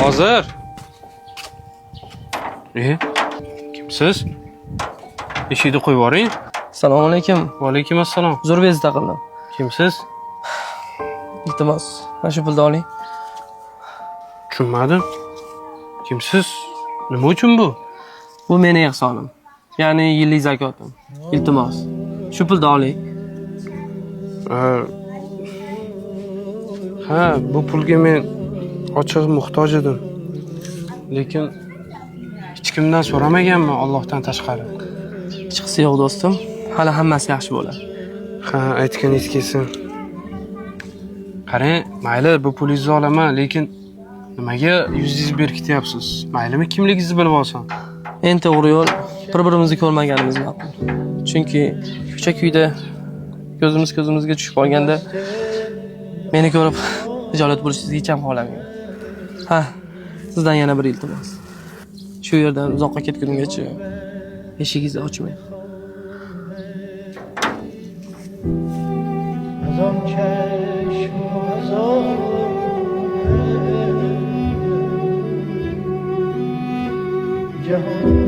Hozir. Kimsiz? Eshikni qo'yib yuboring. Assalomu alaykum. Va alaykum assalom. Zo'r bezda qildim. Kimsiz? Iltimos, mana shu pulni oling. Tushunmadim. Kimsiz? Nima uchun bu? Bu mening ehsonim. Ya'ni yillik zakotim. Iltimos, shu pulni oling. Ha, bu pulga men ochiq muhtoj edim. Lekin hech kimdan so'ramaganman Allohdan tashqari. Chiqsa yo'q do'stim, hali hammasi yaxshi bo'ladi. Ha, aytganingiz kelsin. Qarang, mayli bu pulingizni olaman, lekin nimaga yuzingizni berkityapsiz? Maylimi kimligingizni bilib olsam? Eng to'g'ri yo'l bir-birimizni ko'rmaganimiz ma'qul. Chunki ko'cha-kuyda ko'zimizga tushib qolganda meni ko'rib hijolat bo'lishingizni hech ham xohlamayman. Ha, sizdan yana bir iltimos. Shu yerdan uzoqqa ketgunimgacha eshigingizni ochmang. ازان چشم و ازان جهان